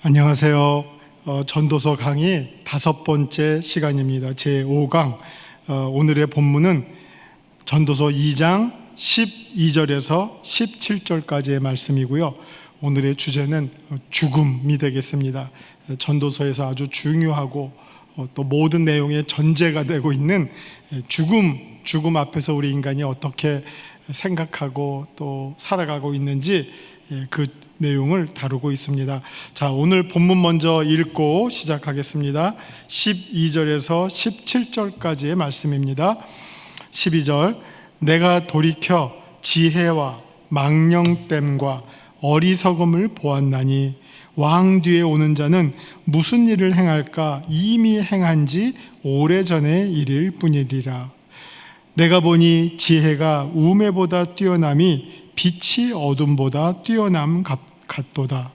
안녕하세요. 전도서 강의 5번째 시간입니다. 제5강. 오늘의 본문은 전도서 2장 12절에서 17절까지의 말씀이고요. 오늘의 주제는 죽음이 되겠습니다. 전도서에서 아주 중요하고 또 모든 내용의 전제가 되고 있는 죽음 앞에서 우리 인간이 어떻게 생각하고 또 살아가고 있는지 그 내용을 다루고 있습니다. 자, 오늘 본문 먼저 읽고 시작하겠습니다. 12절에서 17절까지의 말씀입니다. 12절, 내가 돌이켜 지혜와 망령됨과 어리석음을 보았나니 왕 뒤에 오는 자는 무슨 일을 행할까 이미 행한 지 오래전의 일일 뿐이리라. 내가 보니 지혜가 우매보다 뛰어남이 빛이 어둠보다 뛰어남 같도다.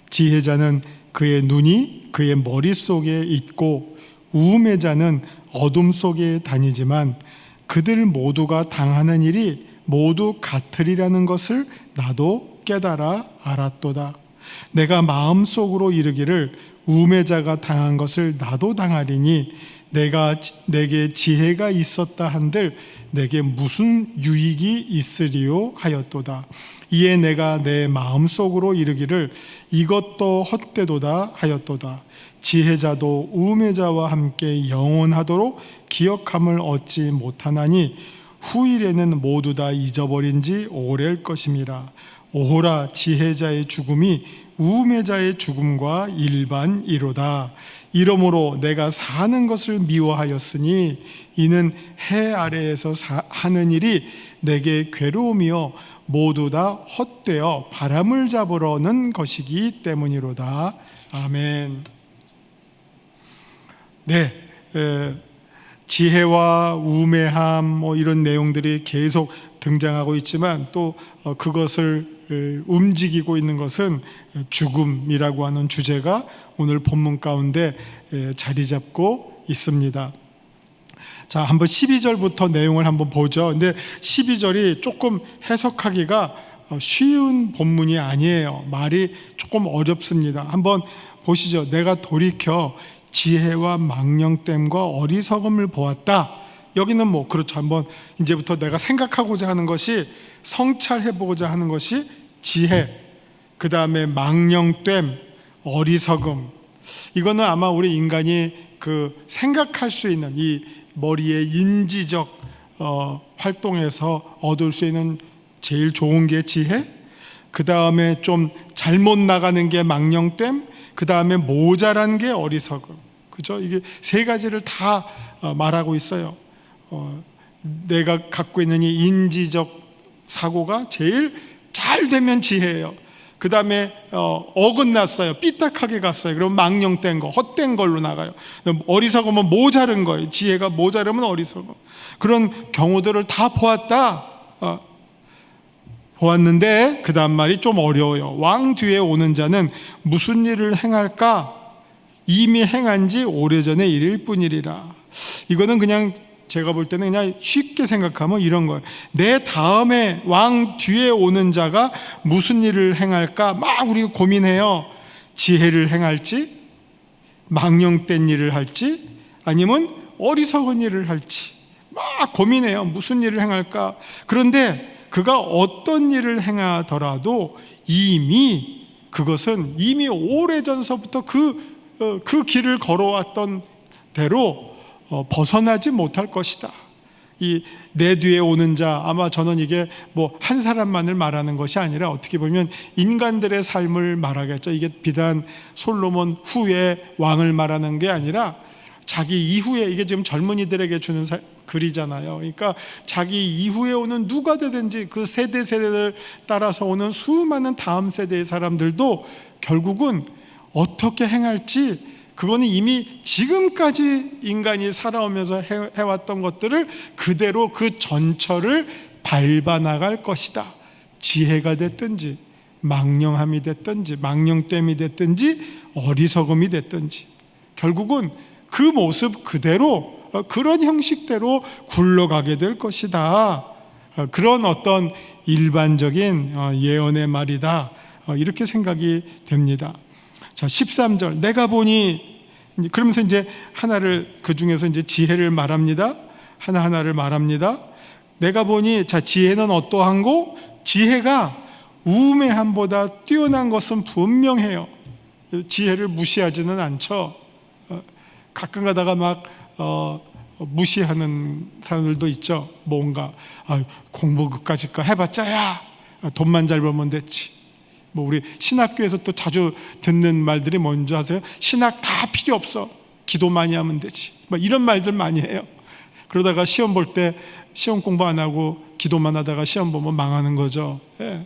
지혜자는 그의 눈이 그의 머릿속에 있고 우매자는 어둠 속에 다니지만 그들 모두가 당하는 일이 모두 같으리라는 것을 나도 깨달아 알았도다. 내가 마음속으로 이르기를 우매자가 당한 것을 나도 당하리니 내게 지혜가 있었다 한들 내게 무슨 유익이 있으리요 하였도다. 이에 내가 내 마음속으로 이르기를 이것도 헛되도다 하였도다. 지혜자도 우매자와 함께 영원하도록 기억함을 얻지 못하나니 후일에는 모두 다 잊어버린 지 오래일 것임이라. 오호라, 지혜자의 죽음이 우매자의 죽음과 일반이로다. 이러므로 내가 사는 것을 미워하였으니 이는 해 아래에서 하는 일이 내게 괴로움이요 모두 다 헛되어 바람을 잡으러는 것이기 때문이로다. 아멘. 네, 지혜와 우매함 이런 내용들이 계속 등장하고 있지만 또 그것을 움직이고 있는 것은 죽음이라고 하는 주제가 오늘 본문 가운데 자리 잡고 있습니다. 자, 한번 12절부터 내용을 한번 보죠. 근데 12절이 조금 해석하기가 쉬운 본문이 아니에요. 말이 조금 어렵습니다. 한번 보시죠. 내가 돌이켜 지혜와 망령됨과 어리석음을 보았다. 여기는 그렇죠. 한번 이제부터 내가 생각하고자 하는 것이, 성찰해보고자 하는 것이 지혜, 그 다음에 망령됨, 어리석음. 이거는 아마 우리 인간이 생각할 수 있는 이 머리의 인지적 활동에서 얻을 수 있는 제일 좋은 게 지혜, 그 다음에 좀 잘못 나가는 게 망령됨, 그 다음에 모자란 게 어리석음. 그죠? 이게 세 가지를 다 말하고 있어요. 내가 갖고 있는 이 인지적 사고가 제일 잘 되면 지혜예요. 그 다음에 어긋났어요. 삐딱하게 갔어요. 그럼 망령된 거, 헛된 걸로 나가요. 어리석으면 모자른 거예요. 지혜가 모자르면 어리석음. 그런 경우들을 다 보았는데 그 다음 말이 좀 어려워요. 왕 뒤에 오는 자는 무슨 일을 행할까? 이미 행한 지 오래전의 일일 뿐이리라. 이거는 그냥 제가 볼 때는 그냥 쉽게 생각하면 이런 거예요. 내 다음에 왕 뒤에 오는 자가 무슨 일을 행할까 막 우리가 고민해요. 지혜를 행할지, 망령된 일을 할지, 아니면 어리석은 일을 할지 막 고민해요. 무슨 일을 행할까? 그런데 그가 어떤 일을 행하더라도 그것은 이미 오래전서부터 그 길을 걸어왔던 대로 벗어나지 못할 것이다. 이 내 뒤에 오는 자, 아마 저는 이게 한 사람만을 말하는 것이 아니라 어떻게 보면 인간들의 삶을 말하겠죠. 이게 비단 솔로몬 후에 왕을 말하는 게 아니라 자기 이후에, 이게 지금 젊은이들에게 주는 글이잖아요. 그러니까 자기 이후에 오는 누가 되든지 그 세대를 따라서 오는 수많은 다음 세대의 사람들도 결국은 어떻게 행할지, 그거는 이미 지금까지 인간이 살아오면서 해왔던 것들을 그대로 그 전철을 밟아나갈 것이다. 지혜가 됐든지 망령함이 됐든지 망령됨이 됐든지 어리석음이 됐든지 결국은 그 모습 그대로, 그런 형식대로 굴러가게 될 것이다. 그런 어떤 일반적인 예언의 말이다. 이렇게 생각이 됩니다. 자, 13절. 내가 보니, 그러면서 이제 하나를, 그 중에서 이제 지혜를 말합니다. 하나하나를 말합니다. 내가 보니, 자, 지혜는 어떠한고? 지혜가 우매함보다 뛰어난 것은 분명해요. 지혜를 무시하지는 않죠. 가끔 가다가 막 무시하는 사람들도 있죠. 뭔가 공부 그까짓 거 해봤자 야 돈만 잘 벌면 됐지. 뭐 우리 신학교에서 또 자주 듣는 말들이 뭔지 아세요? 신학 다 필요 없어, 기도 많이 하면 되지. 막 이런 말들 많이 해요. 그러다가 시험 볼 때 시험 공부 안 하고 기도만 하다가 시험 보면 망하는 거죠. 예.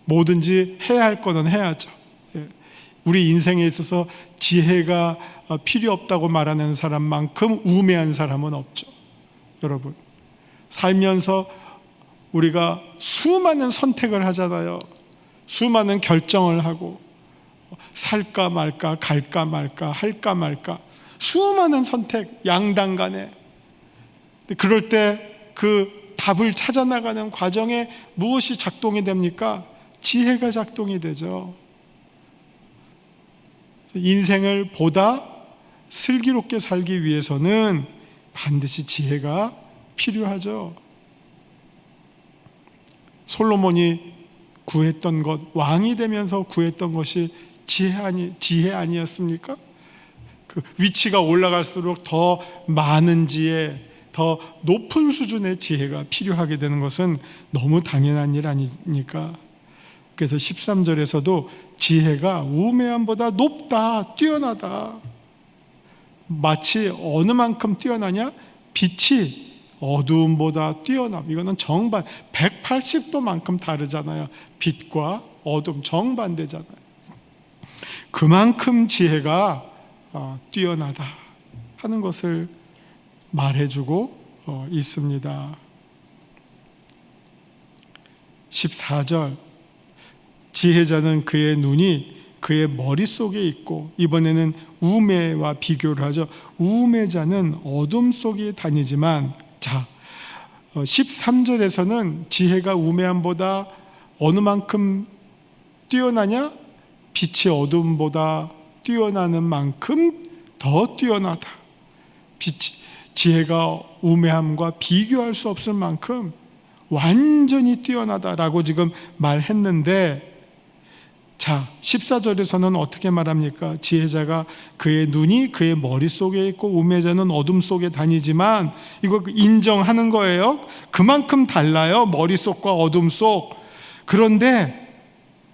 뭐든지 해야 할 거는 해야죠. 예. 우리 인생에 있어서 지혜가 필요 없다고 말하는 사람만큼 우매한 사람은 없죠. 여러분, 살면서 우리가 수많은 선택을 하잖아요. 수많은 결정을 하고, 살까 말까, 갈까 말까, 할까 말까, 수많은 선택, 양당 간에. 그럴 때 그 답을 찾아 나가는 과정에 무엇이 작동이 됩니까? 지혜가 작동이 되죠. 인생을 보다 슬기롭게 살기 위해서는 반드시 지혜가 필요하죠. 솔로몬이 구했던 것, 왕이 되면서 구했던 것이 지혜 아니었습니까? 그 위치가 올라갈수록 더 많은 지혜, 더 높은 수준의 지혜가 필요하게 되는 것은 너무 당연한 일 아닙니까? 그래서 13절에서도 지혜가 우매함보다 높다, 뛰어나다. 마치 어느 만큼 뛰어나냐? 빛이 어두움보다 뛰어남. 이거는 정반 180도만큼 다르잖아요. 빛과 어둠 정반대잖아요. 그만큼 지혜가 뛰어나다 하는 것을 말해주고 있습니다. 14절. 지혜자는 그의 눈이 그의 머릿속에 있고, 이번에는 우매와 비교를 하죠. 우매자는 어둠 속에 다니지만, 자, 13절에서는 지혜가 우매함보다 어느 만큼 뛰어나냐? 빛이 어둠보다 뛰어나는 만큼 더 뛰어나다. 지혜가 우매함과 비교할 수 없을 만큼 완전히 뛰어나다라고 지금 말했는데, 자, 14절에서는 어떻게 말합니까? 지혜자가 그의 눈이 그의 머릿속에 있고 우매자는 어둠 속에 다니지만, 이거 인정하는 거예요. 그만큼 달라요, 머릿속과 어둠 속. 그런데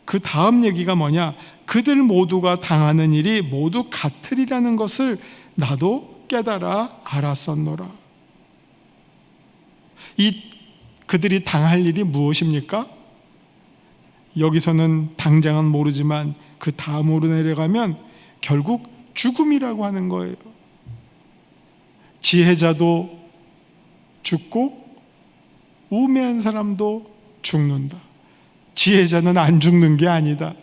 그 다음 얘기가 뭐냐? 그들 모두가 당하는 일이 모두 같으리라는 것을 나도 깨달아 알았었노라. 그들이 당할 일이 무엇입니까? 여기서는 당장은 모르지만 그 다음으로 내려가면 결국 죽음이라고 하는 거예요. 지혜자도 죽고 우매한 사람도 죽는다. 지혜자는 안 죽는 게 아니다.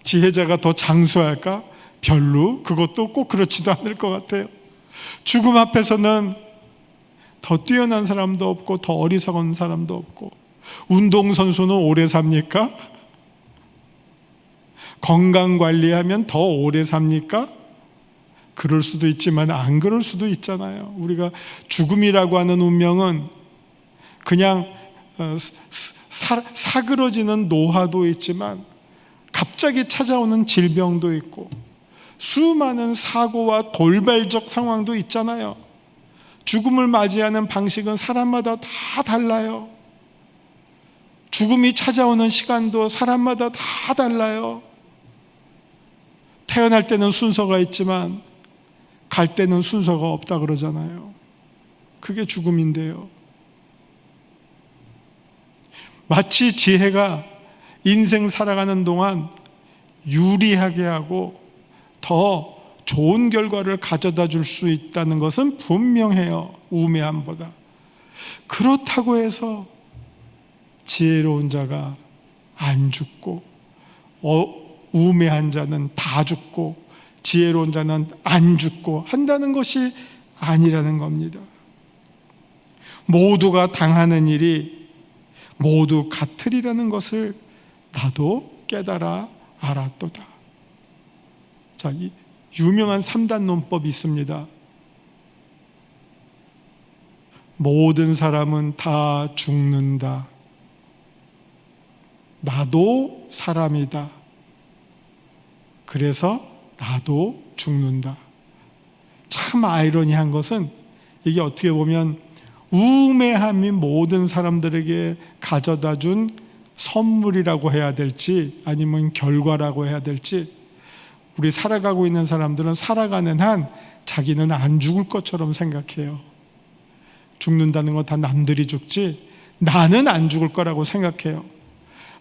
지혜자가 더 장수할까? 별로 그것도 꼭 그렇지도 않을 것 같아요. 죽음 앞에서는 더 뛰어난 사람도 없고 더 어리석은 사람도 없고. 운동선수는 오래 삽니까? 건강관리하면 더 오래 삽니까? 그럴 수도 있지만 안 그럴 수도 있잖아요. 우리가 죽음이라고 하는 운명은 그냥 사그러지는 노화도 있지만 갑자기 찾아오는 질병도 있고 수많은 사고와 돌발적 상황도 있잖아요. 죽음을 맞이하는 방식은 사람마다 다 달라요. 죽음이 찾아오는 시간도 사람마다 다 달라요. 태어날 때는 순서가 있지만 갈 때는 순서가 없다 그러잖아요. 그게 죽음인데요. 마치 지혜가 인생 살아가는 동안 유리하게 하고 더 좋은 결과를 가져다 줄 수 있다는 것은 분명해요. 우매함보다. 그렇다고 해서 지혜로운 자가 안 죽고 우매한 자는 다 죽고 지혜로운 자는 안 죽고 한다는 것이 아니라는 겁니다. 모두가 당하는 일이 모두 같으리라는 것을 나도 깨달아 알았도다. 자, 이 유명한 3단 논법이 있습니다. 모든 사람은 다 죽는다. 나도 사람이다. 그래서 나도 죽는다. 참 아이러니한 것은 이게 어떻게 보면 우매함이 모든 사람들에게 가져다 준 선물이라고 해야 될지 아니면 결과라고 해야 될지, 우리 살아가고 있는 사람들은 살아가는 한 자기는 안 죽을 것처럼 생각해요. 죽는다는 건 다 남들이 죽지 나는 안 죽을 거라고 생각해요.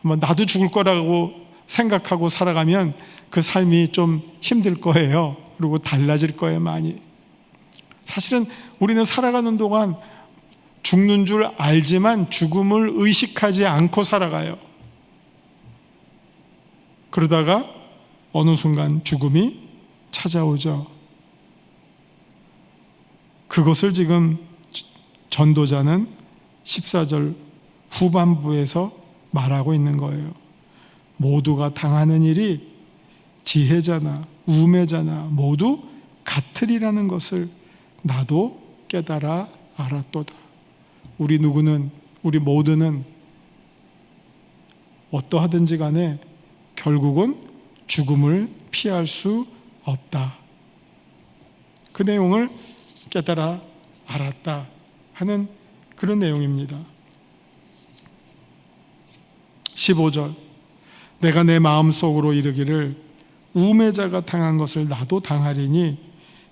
나도 죽을 거라고 생각하고 살아가면 그 삶이 좀 힘들 거예요. 그리고 달라질 거예요, 많이. 사실은 우리는 살아가는 동안 죽는 줄 알지만 죽음을 의식하지 않고 살아가요. 그러다가 어느 순간 죽음이 찾아오죠. 그것을 지금 전도자는 14절 후반부에서 말하고 있는 거예요. 모두가 당하는 일이 지혜자나 우매자나 모두 같으리라는 것을 나도 깨달아 알았도다. 우리 모두는 어떠하든지 간에 결국은 죽음을 피할 수 없다. 그 내용을 깨달아 알았다 하는 그런 내용입니다. 15절, 내가 내 마음속으로 이르기를 우매자가 당한 것을 나도 당하리니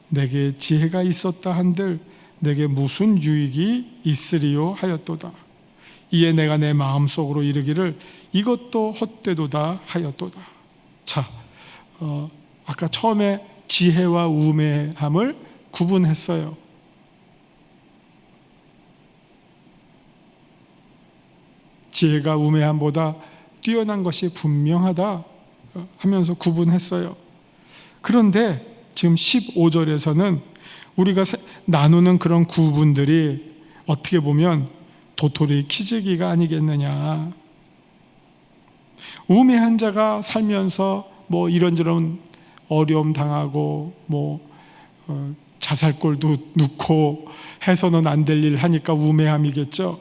내게 지혜가 있었다 한들 내게 무슨 유익이 있으리요 하였도다. 이에 내가 내 마음속으로 이르기를 이것도 헛되도다 하였도다. 자, 아까 처음에 지혜와 우매함을 구분했어요. 지혜가 우매함보다 뛰어난 것이 분명하다 하면서 구분했어요. 그런데 지금 15절에서는 우리가 나누는 그런 구분들이 어떻게 보면 도토리 키재기가 아니겠느냐. 우매한 자가 살면서 뭐 이런저런 어려움 당하고 자살골도 넣고 해서는 안 될 일 하니까 우매함이겠죠.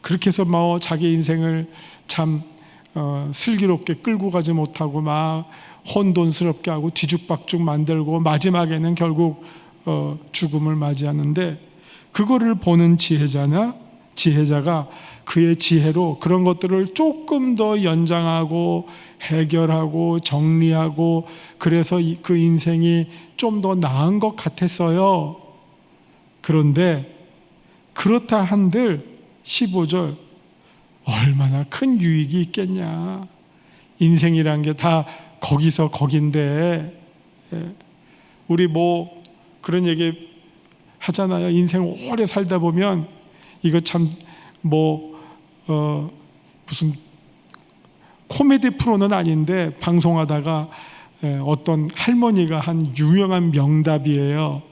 그렇게 해서 자기 인생을 참 슬기롭게 끌고 가지 못하고 막 혼돈스럽게 하고 뒤죽박죽 만들고 마지막에는 결국 죽음을 맞이하는데, 그거를 보는 지혜자가 그의 지혜로 그런 것들을 조금 더 연장하고 해결하고 정리하고, 그래서 그 인생이 좀 더 나은 것 같았어요. 그런데 그렇다 한들 15절, 얼마나 큰 유익이 있겠냐. 인생이란 게 다 거기서 거긴데, 우리 그런 얘기 하잖아요. 인생 오래 살다 보면 이거 참 무슨 코미디 프로는 아닌데 방송하다가 어떤 할머니가 한 유명한 명답이에요.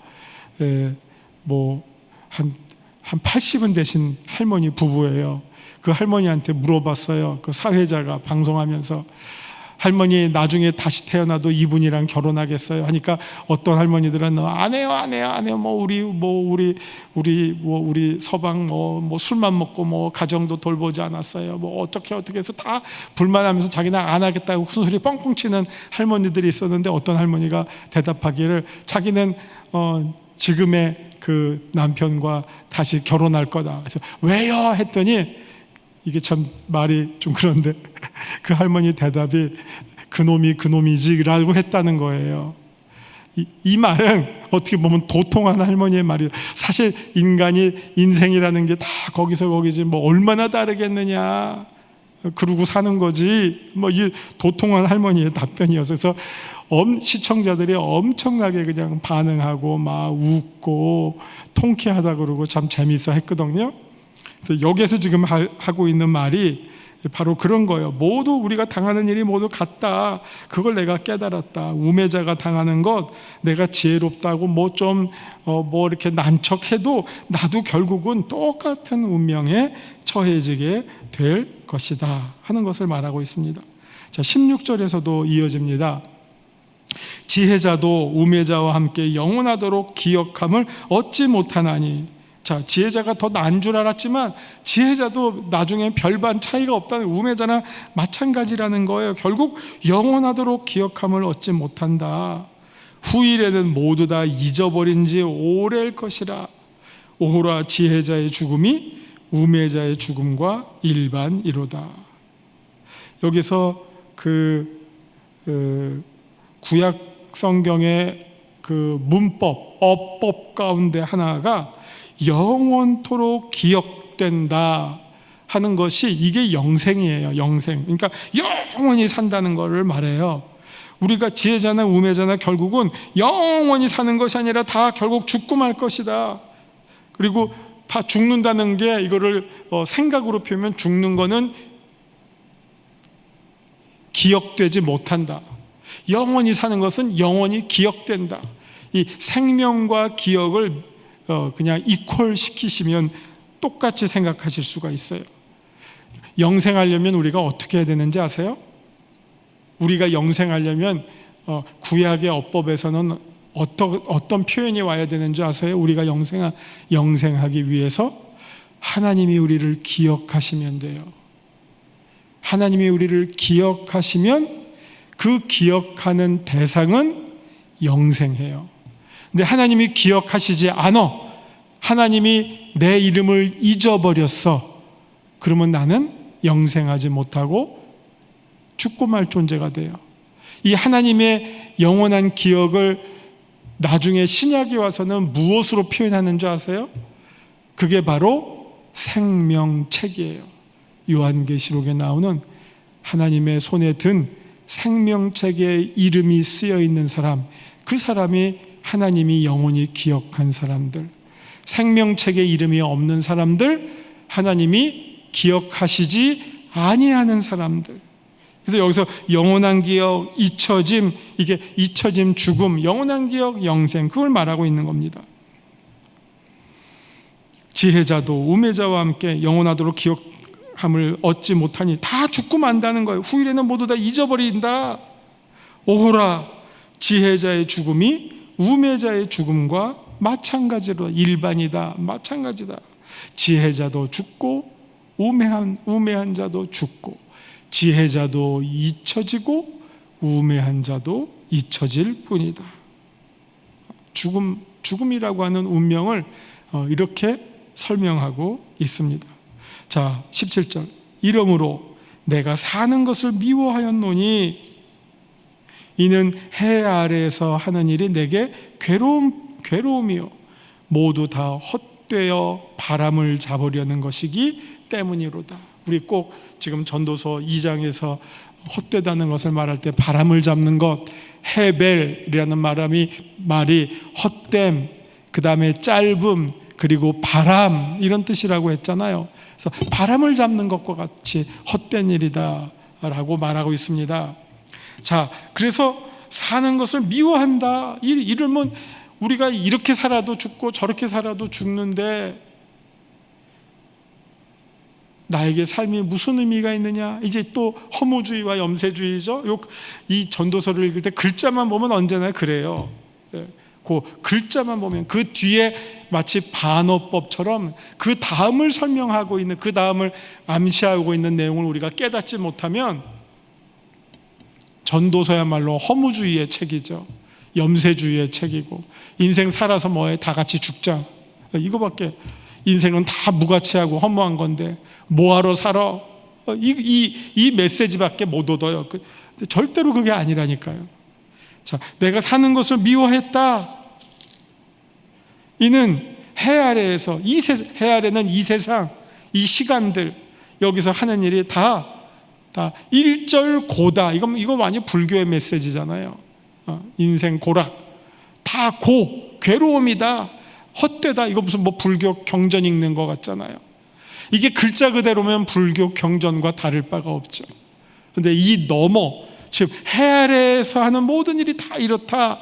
한 80은 되신 할머니 부부예요. 그 할머니한테 물어봤어요. 그 사회자가 방송하면서, 할머니 나중에 다시 태어나도 이분이랑 결혼하겠어요? 하니까 어떤 할머니들은 안 해요. 우리 서방 술만 먹고 가정도 돌보지 않았어요. 어떻게 해서 다 불만하면서 자기는 안 하겠다고 큰 소리 뻥뻥 치는 할머니들이 있었는데, 어떤 할머니가 대답하기를 자기는 지금의 그 남편과 다시 결혼할 거다. 그래서 왜요? 했더니, 이게 참 말이 좀 그런데 그 할머니 대답이 그놈이 그놈이지라고 했다는 거예요. 이 말은 어떻게 보면 도통한 할머니의 말이에요. 사실 인간이 인생이라는 게 다 거기서 거기지 얼마나 다르겠느냐, 그러고 사는 거지, 이 도통한 할머니의 답변이어서 시청자들이 엄청나게 그냥 반응하고 막 웃고 통쾌하다 그러고 참 재미있어 했거든요. 그래서 여기에서 지금 하고 있는 말이 바로 그런 거예요. 모두 우리가 당하는 일이 모두 같다. 그걸 내가 깨달았다. 우매자가 당하는 것, 내가 지혜롭다고 이렇게 난척해도 나도 결국은 똑같은 운명에 처해지게 될 것이다 하는 것을 말하고 있습니다. 자, 16절에서도 이어집니다. 지혜자도 우매자와 함께 영원하도록 기억함을 얻지 못하나니. 자, 지혜자가 더 나은 줄 알았지만 지혜자도 나중에 별반 차이가 없다는, 우매자나 마찬가지라는 거예요. 결국 영원하도록 기억함을 얻지 못한다. 후일에는 모두 다 잊어버린 지 오래일 것이라. 오호라, 지혜자의 죽음이 우매자의 죽음과 일반이로다. 여기서 구약 성경의 그 문법, 어법 가운데 하나가 영원토록 기억된다 하는 것이, 이게 영생이에요. 영생. 그러니까 영원히 산다는 것을 말해요. 우리가 지혜자나 우매자나 결국은 영원히 사는 것이 아니라 다 결국 죽고 말 것이다. 그리고 다 죽는다는 게, 이거를 생각으로 표현하면 죽는 거는 기억되지 못한다. 영원히 사는 것은 영원히 기억된다. 이 생명과 기억을 그냥 이퀄 시키시면 똑같이 생각하실 수가 있어요. 영생하려면 우리가 어떻게 해야 되는지 아세요? 우리가 영생하려면 구약의 어법에서는 어떤 표현이 와야 되는지 아세요? 우리가 영생하기 위해서 하나님이 우리를 기억하시면 돼요. 하나님이 우리를 기억하시면 그 기억하는 대상은 영생해요. 근데 하나님이 기억하시지 않아, 하나님이 내 이름을 잊어버렸어, 그러면 나는 영생하지 못하고 죽고 말 존재가 돼요. 이 하나님의 영원한 기억을 나중에 신약에 와서는 무엇으로 표현하는 줄 아세요? 그게 바로 생명책이에요. 요한계시록에 나오는 하나님의 손에 든 생명책에 이름이 쓰여 있는 사람, 그 사람이 하나님이 영원히 기억한 사람들. 생명책에 이름이 없는 사람들, 하나님이 기억하시지 아니하는 사람들. 그래서 여기서 영원한 기억, 잊혀짐, 이게 잊혀짐, 죽음, 영원한 기억, 영생, 그걸 말하고 있는 겁니다. 지혜자도 우매자와 함께 영원하도록 기억함을 얻지 못하니, 다 죽고 만다는 거예요. 후일에는 모두 다 잊어버린다. 오호라, 지혜자의 죽음이 우매자의 죽음과 마찬가지로 일반이다. 마찬가지다. 지혜자도 죽고 우매한 자도 죽고, 지혜자도 잊혀지고 우매한 자도 잊혀질 뿐이다. 죽음이라고 하는 운명을 이렇게 설명하고 있습니다. 자, 17절. 이러므로 내가 사는 것을 미워하였노니 이는 해 아래에서 하는 일이 내게 괴로움이요 모두 다 헛되어 바람을 잡으려는 것이기 때문이로다. 우리 꼭 지금 전도서 2장에서 헛되다는 것을 말할 때 바람을 잡는 것, 헤벨이라는 말이 헛됨, 그 다음에 짧음, 그리고 바람, 이런 뜻이라고 했잖아요. 그래서 바람을 잡는 것과 같이 헛된 일이다 라고 말하고 있습니다. 자, 그래서 사는 것을 미워한다. 이러면 우리가 이렇게 살아도 죽고 저렇게 살아도 죽는데 나에게 삶이 무슨 의미가 있느냐? 이제 또 허무주의와 염세주의죠. 이 전도서를 읽을 때 글자만 보면 언제나 그래요. 그 글자만 보면 그 뒤에 마치 반어법처럼 그 다음을 설명하고 있는, 그 다음을 암시하고 있는 내용을 우리가 깨닫지 못하면 전도서야말로 허무주의의 책이죠. 염세주의의 책이고, 인생 살아서 뭐해? 다 같이 죽자. 이거밖에, 인생은 다 무가치하고 허무한 건데 뭐하러 살아? 이 메시지밖에 못 얻어요. 절대로 그게 아니라니까요. 자, 내가 사는 것을 미워했다. 이는 해 아래에서, 해 아래는 이 세상, 이 시간들, 여기서 하는 일이 다 일절고다. 이거 완전 불교의 메시지잖아요. 인생 고락, 다 괴로움이다, 헛되다. 이거 무슨 불교 경전 읽는 것 같잖아요. 이게 글자 그대로면 불교 경전과 다를 바가 없죠. 그런데 즉 해 아래에서 하는 모든 일이 다 이렇다.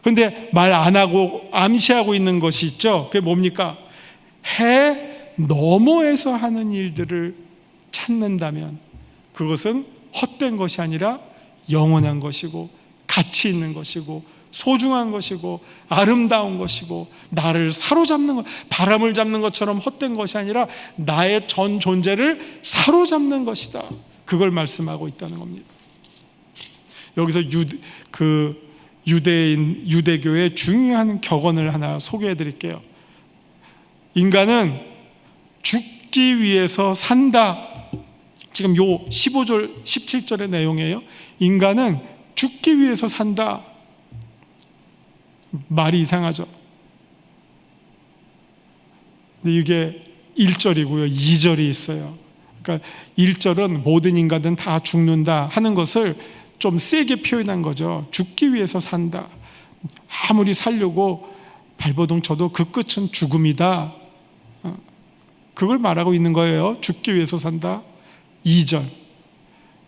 그런데 말 안 하고 암시하고 있는 것이 있죠. 그게 뭡니까? 해 너머에서 하는 일들을 찾는다면 그것은 헛된 것이 아니라 영원한 것이고 가치 있는 것이고 소중한 것이고 아름다운 것이고 나를 사로잡는 것, 바람을 잡는 것처럼 헛된 것이 아니라 나의 전 존재를 사로잡는 것이다. 그걸 말씀하고 있다는 겁니다. 여기서 유대교의 중요한 격언을 하나 소개해 드릴게요. 인간은 죽기 위해서 산다. 지금 요 15절, 17절의 내용이에요. 인간은 죽기 위해서 산다. 말이 이상하죠. 근데 이게 1절이고요. 2절이 있어요. 그러니까 1절은 모든 인간은 다 죽는다 하는 것을 좀 세게 표현한 거죠. 죽기 위해서 산다. 아무리 살려고 발버둥 쳐도 그 끝은 죽음이다. 그걸 말하고 있는 거예요. 죽기 위해서 산다. 2절.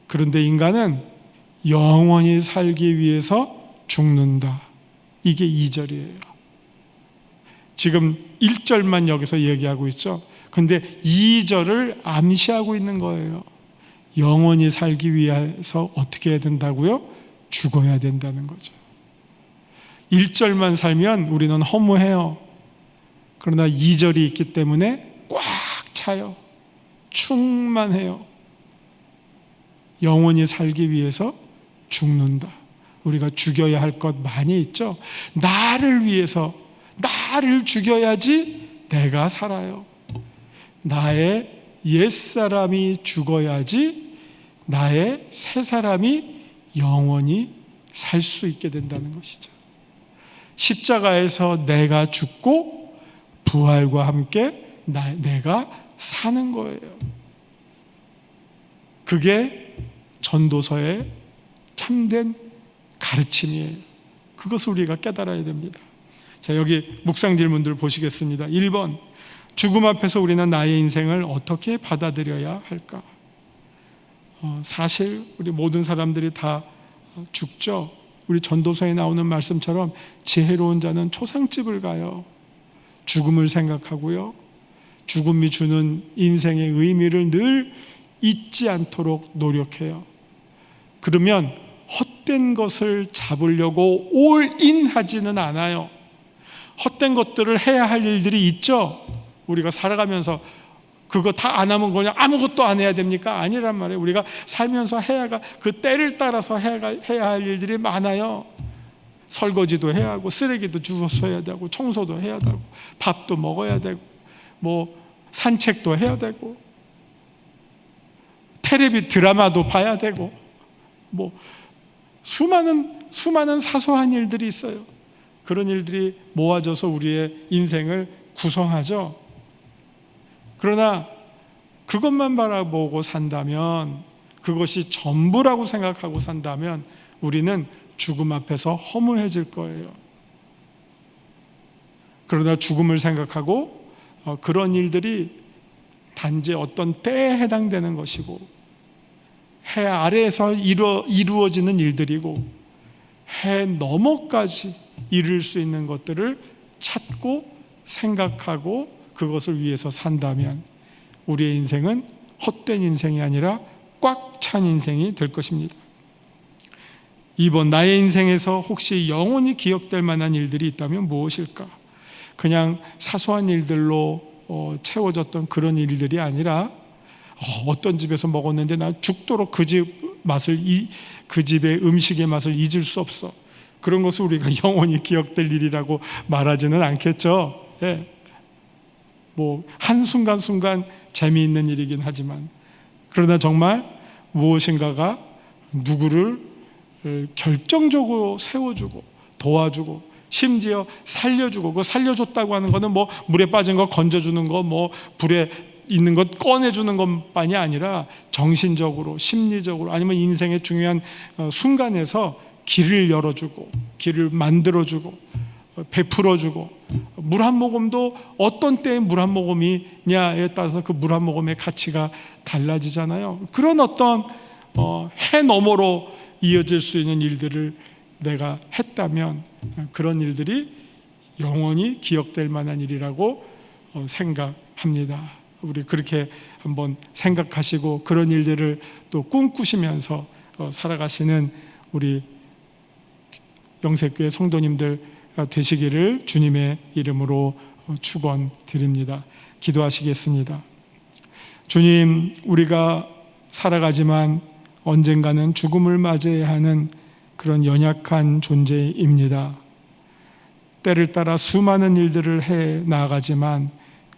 그런데 인간은 영원히 살기 위해서 죽는다. 이게 2절이에요. 지금 1절만 여기서 얘기하고 있죠. 근데 2절을 암시하고 있는 거예요. 영원히 살기 위해서 어떻게 해야 된다고요? 죽어야 된다는 거죠. 1절만 살면 우리는 허무해요. 그러나 2절이 있기 때문에 꽉 차요. 충만해요. 영원히 살기 위해서 죽는다. 우리가 죽여야 할 것 많이 있죠. 나를 위해서, 나를 죽여야지 내가 살아요. 나의 옛사람이 죽어야지 나의 새 사람이 영원히 살 수 있게 된다는 것이죠. 십자가에서 내가 죽고 부활과 함께 내가 사는 거예요. 그게 전도서의 참된 가르침이에요. 그것을 우리가 깨달아야 됩니다. 자, 여기 묵상 질문들 보시겠습니다. 1번, 죽음 앞에서 우리는 나의 인생을 어떻게 받아들여야 할까? 사실 우리 모든 사람들이 다 죽죠. 우리 전도서에 나오는 말씀처럼 지혜로운 자는 초상집을 가요. 죽음을 생각하고요. 죽음이 주는 인생의 의미를 늘 잊지 않도록 노력해요. 그러면 헛된 것을 잡으려고 올인하지는 않아요. 헛된 것들을 해야 할 일들이 있죠. 우리가 살아가면서 그거 다 안 하면 그냥 아무것도 안 해야 됩니까? 아니란 말이에요. 우리가 살면서 그 때를 따라서 해야 할 일들이 많아요. 설거지도 해야 하고, 쓰레기도 주워서 해야 되고, 청소도 해야 되고, 밥도 먹어야 되고, 산책도 해야 되고, 텔레비 드라마도 봐야 되고, 수많은 사소한 일들이 있어요. 그런 일들이 모아져서 우리의 인생을 구성하죠. 그러나 그것만 바라보고 산다면, 그것이 전부라고 생각하고 산다면 우리는 죽음 앞에서 허무해질 거예요. 그러나 죽음을 생각하고 그런 일들이 단지 어떤 때에 해당되는 것이고, 해 아래에서 이루어지는 일들이고, 해 너머까지 이룰 수 있는 것들을 찾고 생각하고 그것을 위해서 산다면 우리의 인생은 헛된 인생이 아니라 꽉 찬 인생이 될 것입니다. 2번, 나의 인생에서 혹시 영원히 기억될 만한 일들이 있다면 무엇일까? 그냥 사소한 일들로 채워졌던 그런 일들이 아니라 어떤 집에서 먹었는데 나 죽도록 그 집의 음식의 맛을 잊을 수 없어. 그런 것을 우리가 영원히 기억될 일이라고 말하지는 않겠죠. 예. 한순간순간 재미있는 일이긴 하지만, 그러나 정말 무엇인가가 누구를 결정적으로 세워주고 도와주고 심지어 살려주고, 그 살려줬다고 하는 거는 물에 빠진 거 건져주는 거, 불에 있는 것 꺼내주는 것만이 아니라 정신적으로, 심리적으로, 아니면 인생의 중요한 순간에서 길을 열어주고, 길을 만들어주고, 베풀어주고, 물 한 모금도 어떤 때에 물 한 모금이냐에 따라서 그 물 한 모금의 가치가 달라지잖아요. 그런 어떤 해 너머로 이어질 수 있는 일들을 내가 했다면 그런 일들이 영원히 기억될 만한 일이라고 생각합니다. 우리 그렇게 한번 생각하시고 그런 일들을 또 꿈꾸시면서 살아가시는 우리 영세교회 성도님들 되시기를 주님의 이름으로 축원드립니다. 기도하시겠습니다. 주님, 우리가 살아가지만 언젠가는 죽음을 맞이해야 하는 그런 연약한 존재입니다. 때를 따라 수많은 일들을 해 나가지만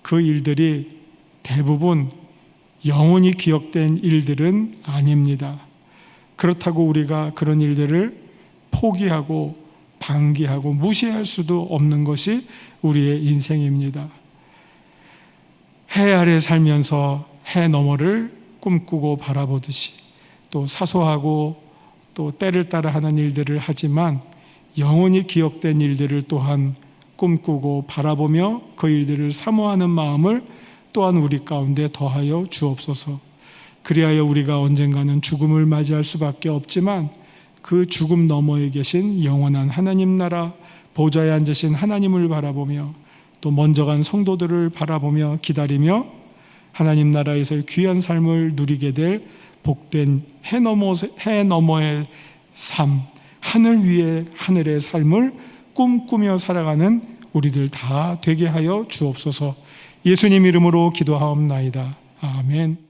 그 일들이 대부분 영원히 기억된 일들은 아닙니다. 그렇다고 우리가 그런 일들을 포기하고 방기하고 무시할 수도 없는 것이 우리의 인생입니다. 해 아래 살면서 해 너머를 꿈꾸고 바라보듯이 또 사소하고 또 때를 따라 하는 일들을 하지만 영원히 기억된 일들을 또한 꿈꾸고 바라보며 그 일들을 사모하는 마음을 또한 우리 가운데 더하여 주옵소서. 그리하여 우리가 언젠가는 죽음을 맞이할 수밖에 없지만 그 죽음 너머에 계신 영원한 하나님 나라 보좌에 앉으신 하나님을 바라보며 또 먼저 간 성도들을 바라보며 기다리며 하나님 나라에서의 귀한 삶을 누리게 될 복된 해 너머의 삶, 하늘 위에 하늘의 삶을 꿈꾸며 살아가는 우리들 다 되게 하여 주옵소서. 예수님 이름으로 기도하옵나이다. 아멘.